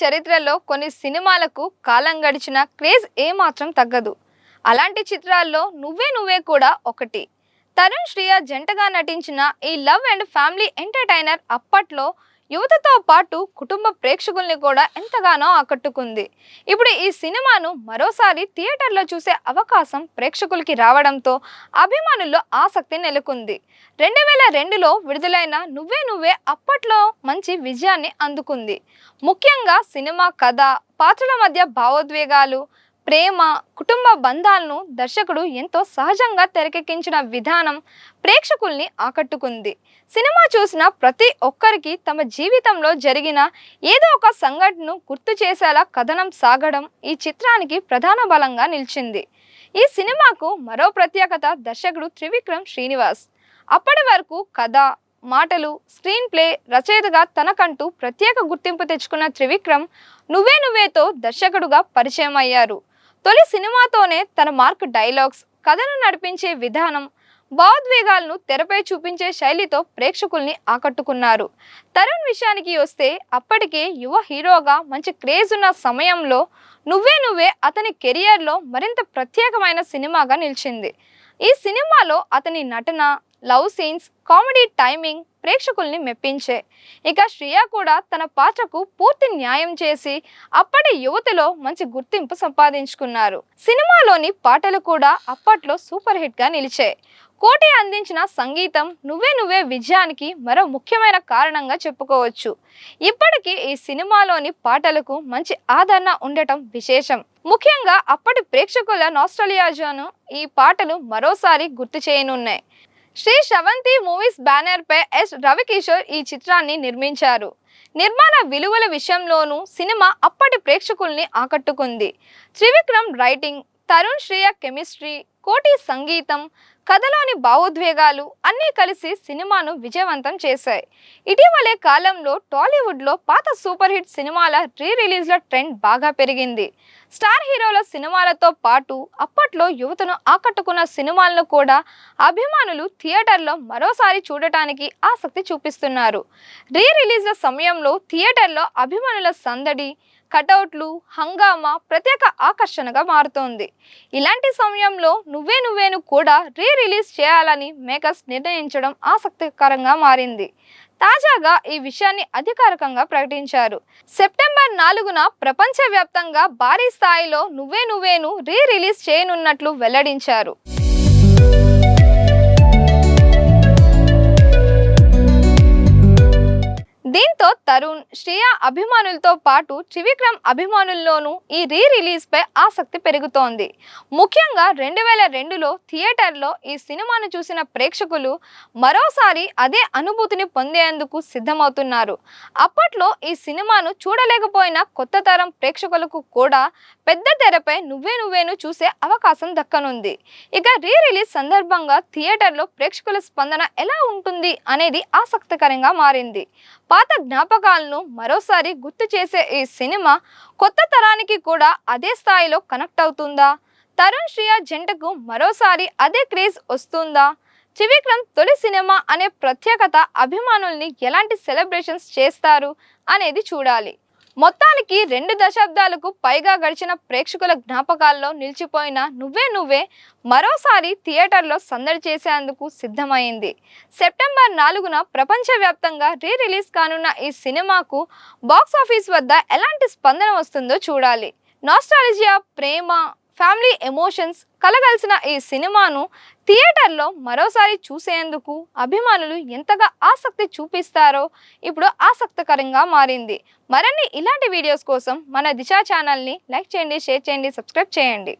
చరిత్రలో కొన్ని సినిమాలకు కాలం గడిచిన క్రేజ్ ఏమాత్రం తగ్గదు. అలాంటి చిత్రాల్లో నువ్వే నువ్వే కూడా ఒకటి. తరుణ్ శ్రియ జంటగా నటించిన ఈ లవ్ అండ్ ఫ్యామిలీ ఎంటర్టైనర్ అప్పట్లో యువతతో పాటు కుటుంబ ప్రేక్షకుల్ని కూడా ఎంతగానో ఆకట్టుకుంది. ఇప్పుడు ఈ సినిమాను మరోసారి థియేటర్లో చూసే అవకాశం ప్రేక్షకులకి రావడంతో అభిమానుల్లో ఆసక్తి నెలకొంది. 2002లో విడుదలైన నువ్వే నువ్వే అప్పట్లో మంచి విజయాన్ని అందుకుంది. ముఖ్యంగా సినిమా కథ, పాత్రల మధ్య భావోద్వేగాలు, ప్రేమ, కుటుంబ బంధాలను దర్శకుడు ఎంతో సహజంగా తెరకెక్కించిన విధానం ప్రేక్షకుల్ని ఆకట్టుకుంది. సినిమా చూసిన ప్రతి ఒక్కరికి తమ జీవితంలో జరిగిన ఏదో ఒక సంఘటనను గుర్తు చేసేలా కథనం సాగడం ఈ చిత్రానికి ప్రధాన బలంగా నిలిచింది. ఈ సినిమాకు మరో ప్రత్యేకత దర్శకుడు త్రివిక్రమ్ శ్రీనివాస్. అప్పటి వరకు కథ, మాటలు, స్క్రీన్ ప్లే రచయితగా తనకంటూ ప్రత్యేక గుర్తింపు తెచ్చుకున్న త్రివిక్రమ్ నువ్వే నువ్వేతో దర్శకుడుగా పరిచయం అయ్యారు. తొలి సినిమాతోనే తన మార్క్ డైలాగ్స్, కథను నడిపించే విధానం, భావోద్వేగాలను తెరపై చూపించే శైలితో ప్రేక్షకుల్ని ఆకట్టుకున్నారు. తరుణ్ విషయానికి వస్తే అప్పటికే యువ హీరోగా మంచి క్రేజ్ ఉన్న సమయంలో నువ్వే నువ్వే అతని కెరియర్లో మరింత ప్రత్యేకమైన సినిమాగా నిలిచింది. ఈ సినిమాలో అతని నటన, లవ్ సీన్స్, కామెడీ టైమింగ్ ప్రేక్షకుల్ని మెప్పించే. ఇక శ్రియ కూడా తన పాత్రకు పూర్తి న్యాయం చేసి అప్పటి యువతలో మంచి గుర్తింపు సంపాదించుకున్నారు. సినిమాలోని పాటలు కూడా అప్పట్లో సూపర్ హిట్ గా నిలిచాయి. కోటి అందించిన సంగీతం నువ్వే నువ్వే విజయానికి మరో ముఖ్యమైన కారణంగా చెప్పుకోవచ్చు. ఇప్పటికీ ఈ సినిమాలోని పాటలకు మంచి ఆదరణ ఉండటం విశేషం. ముఖ్యంగా అప్పటి ప్రేక్షకుల నాస్టాల్జియాను ఈ పాటలు మరోసారి గుర్తు చేయనున్నాయి. శ్రీ శ్రవంతి మూవీస్ బ్యానర్ పై ఎస్ రవికిషోర్ ఈ చిత్రాన్ని నిర్మించారు. నిర్మాణ విలువల విషయంలోనూ సినిమా అప్పటి ప్రేక్షకుల్ని ఆకట్టుకుంది. త్రివిక్రమ్ రైటింగ్, తరుణ్ శ్రియ కెమిస్ట్రీ, కోటి సంగీతం, కథలోని భావోద్వేగాలు అన్నీ కలిసి సినిమాను విజయవంతం చేశాయి. ఇటీవలే కాలంలో టాలీవుడ్లో పాత సూపర్ హిట్ సినిమాల రిలీజ్ల ట్రెండ్ బాగా పెరిగింది. స్టార్ హీరోల సినిమాలతో పాటు అప్పట్లో యువతను ఆకట్టుకున్న సినిమాలను కూడా అభిమానులు థియేటర్లో మరోసారి చూడటానికి ఆసక్తి చూపిస్తున్నారు. రిలీజ్ల సమయంలో థియేటర్లో అభిమానుల సందడి, కటౌట్లు, హంగామా ప్రత్యేక ఆకర్షణగా మారుతోంది. ఇలాంటి సమయంలో నువ్వే నువ్వేను కూడా రిలీజ్ చేయాలని మేకర్స్ నిర్ణయించడం ఆసక్తికరంగా మారింది. తాజాగా ఈ విషయాన్ని అధికారికంగా ప్రకటించారు. సెప్టెంబర్ 4న ప్రపంచవ్యాప్తంగా భారీ స్థాయిలో నువ్వే నువ్వేను రిలీజ్ చేయనున్నట్లు వెల్లడించారు. దీంతో తరుణ్, శ్రియ అభిమానులతో పాటు త్రివిక్రమ్ అభిమానుల్లోనూ ఈ రిలీజ్ పై ఆసక్తి పెరుగుతోంది. ముఖ్యంగా 2002లో థియేటర్లో ఈ సినిమాను చూసిన ప్రేక్షకులు మరోసారి అదే అనుభూతిని పొందేందుకు సిద్ధమవుతున్నారు. అప్పట్లో ఈ సినిమాను చూడలేకపోయిన కొత్త తరం ప్రేక్షకులకు కూడా పెద్ద తెరపై నువ్వే నువ్వేను చూసే అవకాశం దక్కనుంది. ఇక రిలీజ్ సందర్భంగా థియేటర్లో ప్రేక్షకుల స్పందన ఎలా ఉంటుంది అనేది ఆసక్తికరంగా మారింది. పాత జ్ఞాపకాలను మరోసారి గుర్తు చేసే ఈ సినిమా కొత్త తరానికి కూడా అదే స్థాయిలో కనెక్ట్ అవుతుందా? తరుణ్ శ్రియ జంటకు మరోసారి అదే క్రేజ్ వస్తుందా? త్రివిక్రమ్ తొలి సినిమా అనే ప్రత్యేకత అభిమానుల్ని ఎలాంటి సెలబ్రేషన్స్ చేస్తారు అనేది చూడాలి. మొత్తానికి 2 దశాబ్దాలకు పైగా గడిచిన ప్రేక్షకుల జ్ఞాపకాల్లో నిలిచిపోయిన నువ్వే నువ్వే మరోసారి థియేటర్లో సందడి చేసేందుకు సిద్ధమైంది. సెప్టెంబర్ 4న ప్రపంచవ్యాప్తంగా రిలీజ్ కానున్న ఈ సినిమాకు బాక్సాఫీస్ వద్ద ఎలాంటి స్పందన వస్తుందో చూడాలి. నాస్టాల్జియా, ప్రేమ, ఫ్యామిలీ ఎమోషన్స్ కలగలిసిన ఈ సినిమాను థియేటర్లో మరోసారి చూసేందుకు అభిమానులు ఎంతగా ఆసక్తి చూపిస్తారో ఇప్పుడు ఆసక్తికరంగా మారింది. మరిన్ని ఇలాంటి వీడియోస్ కోసం మన దిశ ఛానల్ని లైక్ చేయండి, షేర్ చేయండి, సబ్స్క్రైబ్ చేయండి.